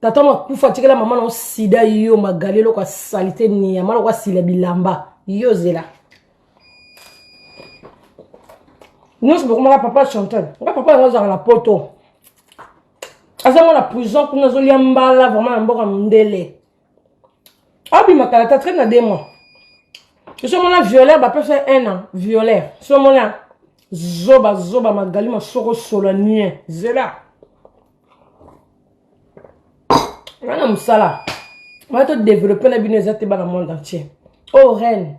tata ma kufa tikela mama na sida yo magalelo kwa salite ni ya mala kwa sila bilamba yo zela nous c'est beaucoup papa chanteur papa nous dans la poto azama la prison kuna zolia mbala vraiment mboka mndele abi makalata très na 2 mois je suis mon violaire ba peut faire 1 an violaire so mon zoba magali ma soko solonien zela Madame Moussala, on va te développer la binezate dans le monde entier. Oh reine,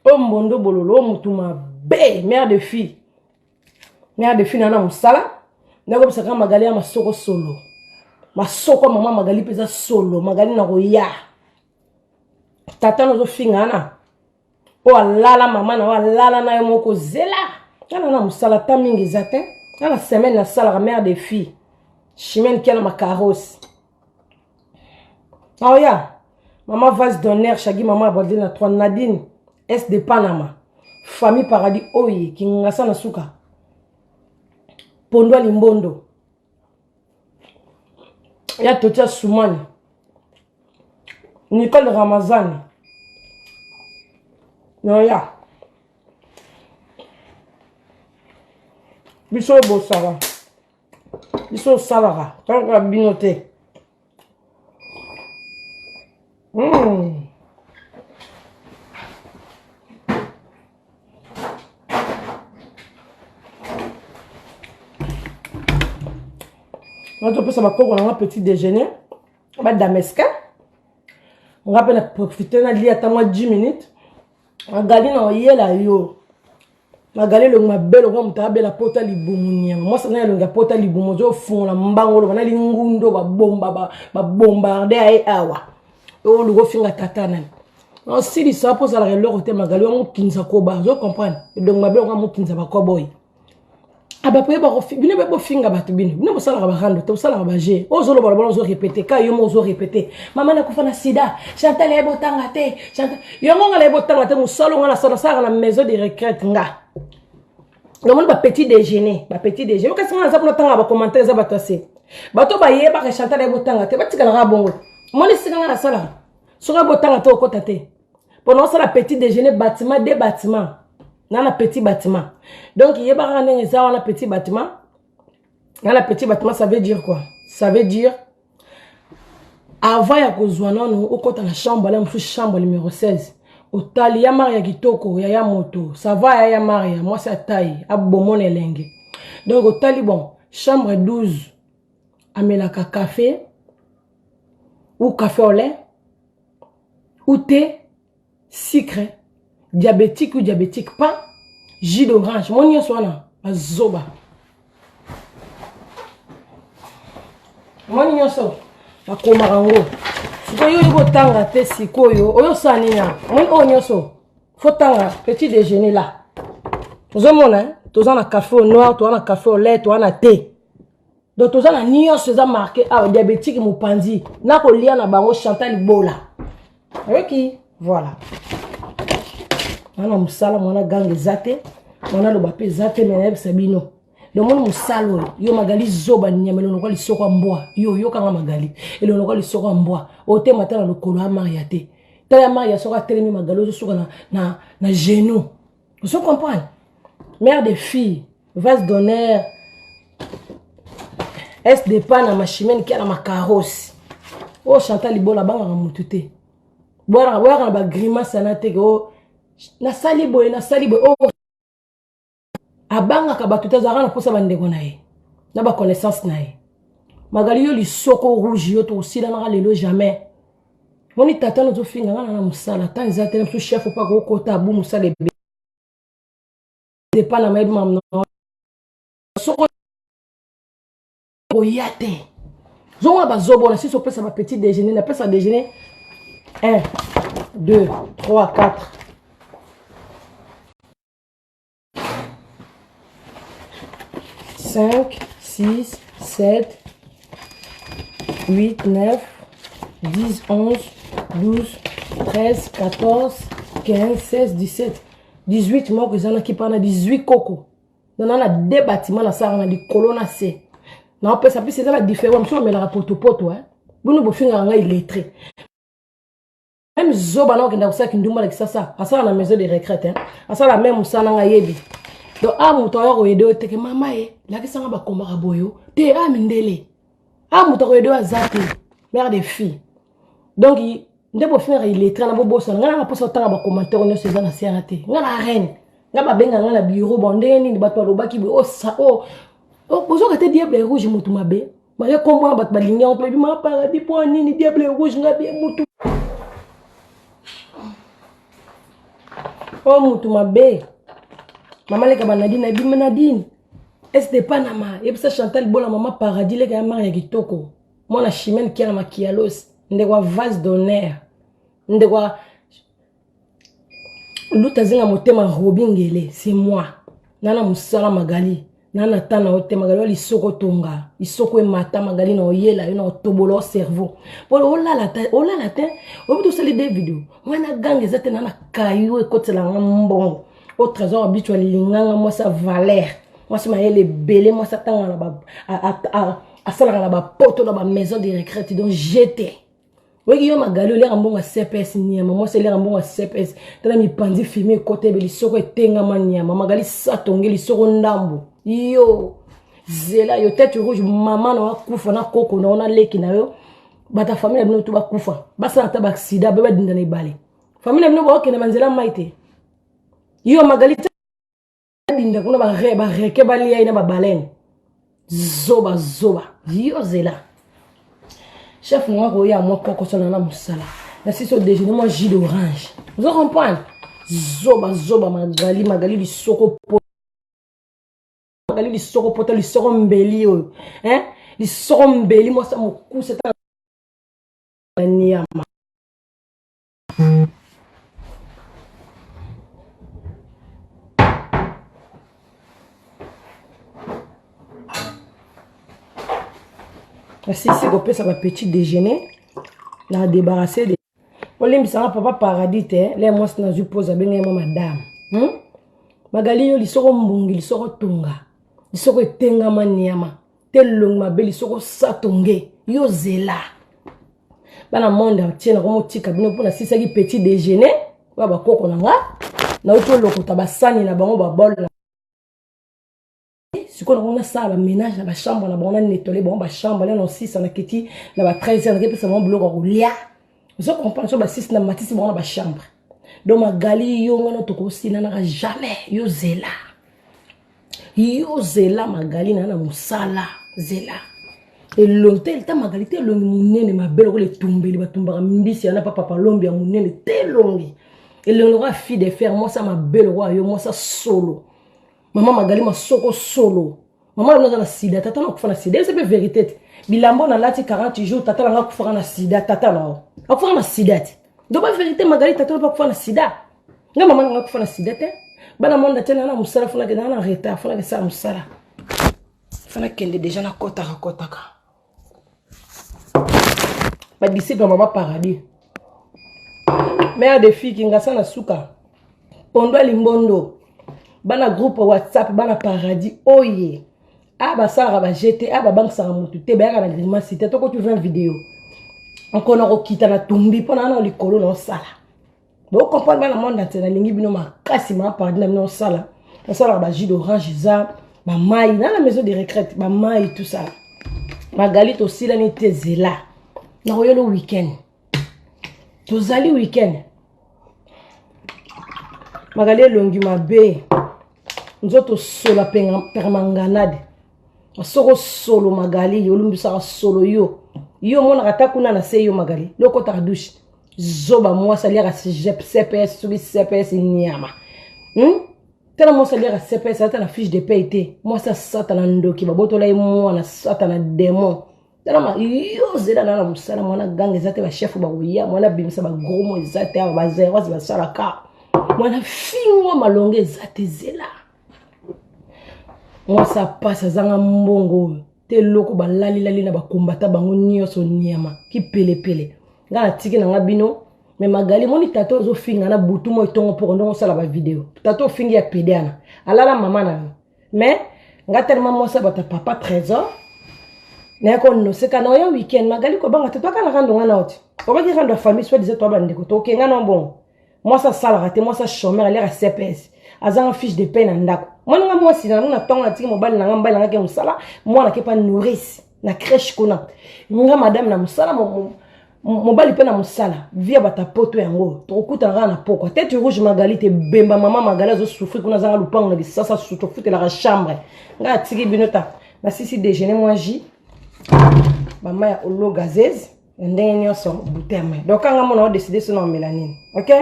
oh Mbondo Bololo, oh Moutouma, bé, mère de fille. Mère de fille, Nana Moussala. N'a comme ça quand Magali a ma soko solo. Ma soko maman Magali pesa solo. Magali na roya. Tata no zo fingana. Oh alala maman na alala na yomoko zela. Nana Moussala tamingi zate. Nana semaine na sala mère de fille. Chimène qui a ma carrosse. Oh ya, maman vase d'honneur, Chagi maman abordé na 3 Nadine, S de Panama, famille paradis oye, qui ngasa na suka, Pondo Limbondo, ya Totia Soumani, Nicole Ramazani, oh ya, Biso Bossara, Biso Salara, tant que binoté. On a un petit déjeuner. On va damesca. On va profiter de 10 minutes. On va aller yo. Magali le mabelo kwa mtabe la pota libumunia. Moi ça na longa pota libumozo fond la mbango lo na lingundo ba bombarder ai awa. Oh le go finga tatana. On si li ça pose la leur te magali on kinza ko ba, je comprends. Donc mabelo kwa kinza ba ko boy. Aba pe ba bino be bo finga ba tubino. Bino bo sala ba hando, to sala ba je. Ozo lo ba zo répéter, ka yo mo zo répéter. Mama na kufa na sida, Chantal e botanga te. Chantal yo ngo ngala e botanga te musalo ngala sala la maison de retraite nga. Donc on va petit déjeuner, Qu'est-ce qu'on a ça pour le temps à commenter ça va tasser. Bato ba ye ba ka Chantal e botanga te, ba tika na bongo. Moi les singa na sala. Sora botanga te okota te. Pendant ça la petit déjeuner bâtiment des bâtiments. Dans le petit bâtiment. Donc, il y a un petit bâtiment. Dans le petit bâtiment, ça veut dire quoi? Ça veut dire, avant, il y a la chambre, la chambre numéro 16. Au tali, il y a Maria Kitoko, il y a moto. Ça va, il y a Maria. Moi, c'est taille. À Beaumont et Lengue. Donc, au tali, bon, chambre 12. Amelaka café. Ou café au lait. Ou thé. Sucre. Diabétique ou diabétique pas, jus d'orange. Mon yon soit là, zoba. Mon yon soit, la komarango. Si vous avez tanga te sikoyo, oyo sanina. Mon yon soit, faut tanga petit déjeuner là. Vous avez mon hein, tous en a café au noir, tous en a café au lait, tous en a thé. Donc tous en a nion se a marqué ah diabétique mo pandi. Na ko lia na bango Chantal Bola. Ok, voilà. Mwana musala mwana gange zate mwana lo bape zate meneb sabino le mwana musalo yo magali zoba nyamelo no kwali soko mbwa yo kanga magali ele no kwali soko mbwa ote matala lo kolo amaria te tala amaria soko telemi magalo soko na genou vous comprenez mère de fille vase d'honneur est de pan na machimene qui a ma carrosse oh Chantal Libola banga mutute boira na ba grimace na te go na sali boy oh abanga ka batuta zara na posa bandeko na ye na ba connaissance na ye magali yo li soko rouge yo to aussi na lelo jamais moni tata no to finga na musala tant zate na chef pas ko kota bu musala de pas na maître mam no soko oyate zonga ba zobo na si so pesa ba petit déjeuner na pesa déjeuner 1 2 3 4 5, 6, 7, 8, 9, 10, 11, 12, 13, 14, 15, 16, 17, 18 mois que j'en ai qui parlent 18 coco. Dans la deux bâtiments, dans des colonnes assez. Non, ça c'est la différence. On met la poto, hein. Bono bofinga nga illettré. Même zoba na okenda kusaki ndumba la kisasa. Asa na maison de retraite hein. Asa la même musana nga yebi. Donc muto yo yede oteke mama la kisanga ba komba boyo. Te mindele. Muto yo yede azate. Mère des filles. Donc nde bofinga illettré na bobosa nga na posa tanga ba commentaire on se za na CRT. Nga na reine. Nga ba benga nga na bureau bondeni ni bato lobaki bo bozo ka te diable rouge mutu mabe. Ma kombo ba ligne on bi ma paradis po nini diable rouge nga bi mutu. Oh mutu mabe. Maman le kabanadine bi menadine. Est-ce pas nama? Et ça Chantal Bola maman paradis le ka maria kitoko. Mona chimène qui a la maquialos. Ndekwa vase d'honneur. Ndekwa Lutazinga motema robingele, c'est moi. Nana musala magali. Nana tana ote magali lisoko tonga. Isoko e mata magali na oyela, na otobolo cerveau. Polo ola la te. Obuto sali des vidéos. Mwana gange zate nana kayu e kotela mbongo. Au trésor habituel linganga moi sa valeur. Moi sa mayele belé, moi sa tanga na ba a sala na ba poto na ba maison de retraite donc j'étais. Oui, yo magali le rambonga CPS nyama, moi c'est le rambonga CPS. Tala mi pandi filmé côté beli soko etenga manyama, magali satongeli soko ndambo. Yo zela yo tête rouge maman na kufa na koko na ona leki na yo. Bata famille bino to ba kufa. Basa ta ba accident beba dinda na ibale. Famille bino ba okena manzela maite. Yo magali dinda kuna ba reke ba lia ina ba baleine. Zoba. Yo zela. Chef moi roya moi koko sona na musala. Na siso déjeuner moi jus d'orange. Vous comprenez? Zoba magali li soko poto. Magali li soko poto li soko mbeli yo. Hein? Li soko mbeli moi ça mo coup c'est un niama. Si on peut ça va petit déjeuner, on a débarrassé de. On l'aime ça papa paradis les moi c'est dans une pause avec moi madame. Magali yo lisoko mbungi lisoko tonga. Lisoko etenga maniama. Tel long ma belle lisoko satonge. Yo zela. Bana monde tiena ko motika bino pona si saki petit déjeuner, ba koko na nga. Na uto lokota basani na bango ba bol. Si on a ça, le ménage dans la chambre, on a nettoyé la chambre, on a 6, on a 13, on a 13, on a bloc au lia. Vous comprenez, on a 6, on a 6, on a la chambre. Donc, ma gali, yo, on a tout aussi, on n'a jamais, yo, zela. Yo, zela, ma gali, on a moussala, zela. Et longtemps, il t'a ma gali, t'es long, mon nez, ma belle, les tomber, les tomber, mbisi, on a pas papa l'ombi, mon nez, t'es long. Et le roi fille de fer, moi, ça, ma belle roi, yo, moi, ça, solo. Maman magali ma soko solo. Maman na na sida tata na kufa na sida. C'est pas vérité. Bilambo na lati 40 jours tata na kufa na sida tata na. Akufa na sida. Donc pas vérité magali tata na kufa na sida. Nga maman na kufa na sida te. Bana monda tena na musala funa ke na retard funa ke sa musala. Funa kende déjà na kota ka. Ba disciple maman paradis. Mère des filles qui ngasa na suka. Pondo limbondo. Bana groupe WhatsApp bana paradis oye aba sara ba jeter aba bank sara mutu te ba na grima cité to ko tu veux une vidéo encore na kokita na tumbi pona na likolo na sala bo comprendre bana monde ntena lingi bino makasi ma paradis na no sala ba jus d'orange za ba mai na la maison de retraite ba mai tout ça magali to sila ni tezela na royo le week-end to zali week-end magali longi mabe nzoto solo permanganade soko solo magali yo lumbisa solo yo mona katakuna na se yo magali loko ta douche zoba moi salia ka CPS subi CPS nyama tela moi salia ka CPS ata na fiche de paye moi ça satana ndoki babotola moi na satana démon tela ma yo zela na musala mona gange zate ba chef ba wiya mona bimisa ba gros mo zate ba zero ba sala ka mona fingo malonge zate zela. Moi ça passe zanga mbongo te loko ba lali na ba kombata bango nyoso nyama ki pele ngana tiki na ngabino mais magali moni tato zo finga na butu mo itongo pour ndo sala ba vidéo tato fingi ya pédiana alala mama na mais nga tellement moi ça bata papa trésor na ko no se kana yo weekend magali ko banga to kana kando ngana oti ko ba ki kando famille soit disait toi bande ko to ke ngana bon moi ça sala raté moi ça chômeur elle est CPS azanga fiche de paie na ndako moi nga moi si na tonga tiki mobile na ngamba na ke musala moi na ke pas nourrice na crèche kona nga madame na musala mobile pe na musala via bata poto yango to kuta na poko tête rouge magali te bemba mama magali zo souffrir kuna zanga lupango na bisasa suto fute la chambre nga tiki binota na sisi déjeuner moi ji maman ya olo gazeuse ndenge nyonso bouteille donc kanga mona décider sur na mélanine OK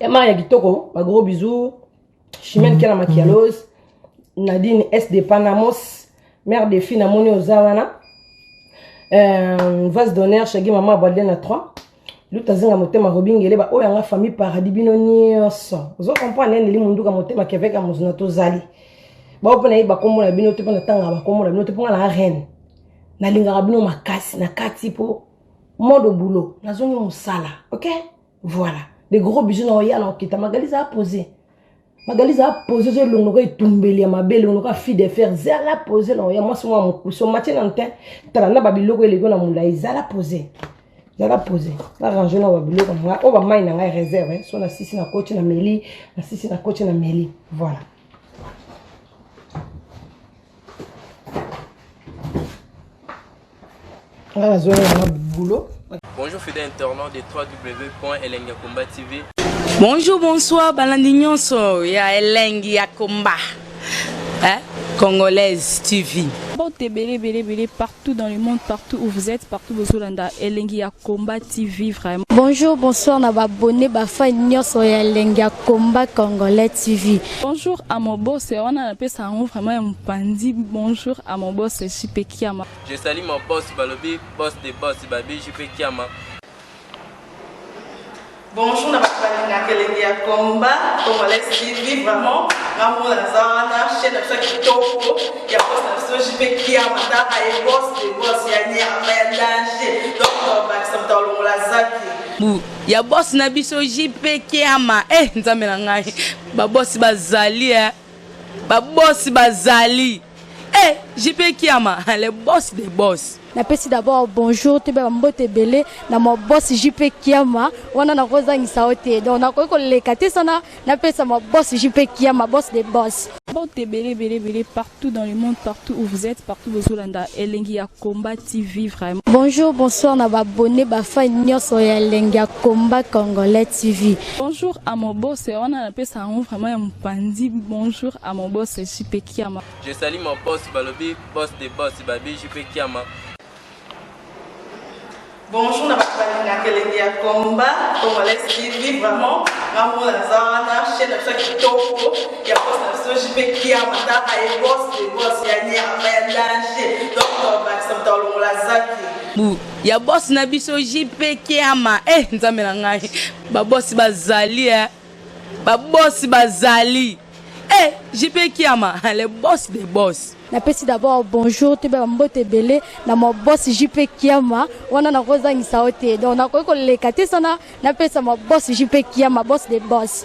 et Maria Gitoko ba gros bisous Chimène Kela Makialos Nadine S de Panamos mère de filles na moni ozawana vase d'honneur chez maman Balden à 3 lutazinga motema robingele ba oya nga famille paradis bino nyonso ozo comprendre ndeli mundu ka motema keveka muzuna tozali ba opona iba komona bino te pona tanga ba komona bino te pona la reine na linga bino makasi na kati po mode boulot na zonyo musala OK voilà des gros bisous na oya na okita magaliza a poser zo longo ko itumbeli ya mabele longo ka fi de fer zala poser na oya moi so mo kuso matin na nte tala na babiloko elego na mulai zala poser la ranger na babiloko nga o ba mai na ngai réserve so na sisi na coach na meli voilà. Bonjour fidèles internautes de www.elengiakomba TV. Bonjour, bonsoir, Balandignon ya Elengi Akomba. Congolaise TV. Bon, belé partout dans le monde, partout où vous êtes, partout où vous êtes, Elengi Akomba TV vraiment. Bonjour, bonsoir, na abonné ba fan nyonso ya Elengi Akomba Congolais TV. Bonjour à mon boss, on a appelé ça vraiment un pandi. Bonjour à mon boss, JP Kiama. Je salue mon boss Balobi, boss des boss Babi, JP Kiama. Bonjour, na Elengi Akomba Congolais TV vraiment. Maman Lazana, chaîne de Kitoko, il y a boss JP Kiama, et boss des boss, il y a un danger. Donc, on va Lazaki. Ya boss na biso JP Kiama nzambe na ngai ba boss bazali ba boss bazali JP Kiama le boss des boss. Napesi d'abord bonjour te ba mbote belé na mo boss JP Kiama wana na kozangisa ote donc na ko lekate sana napesa mo boss JP Kiama boss des boss. Bon, belé partout dans le monde, partout où vous êtes, partout où vous êtes, Elengi Akomba TV vraiment. Bonjour, bonsoir, na abonné ba fan nyonso ya Elengi Akomba Congolais TV. Bonjour à mon boss, on a appelé ça vraiment un pandi. Bonjour à mon boss JP Kiama. Je salue mon boss Balobi, boss des boss Babi, JP Kiama. Bonjour, na Elengi Akomba Congolais TV vraiment. Maman Lazana, chaîne de Kitoko, il y a boss JP Kiama, et boss des boss, il y a un danger. Donc, on va Lazaki. Ya boss na biso JP Kiama nzambe na ngai ba boss bazali ba boss bazali JP Kiama le boss des boss. Napesi d'abord bonjour te ba mbote belé na mo boss JP Kiama wana na kozangisa ote donc na ko lekate sana napesa mo boss JP Kiama boss des boss.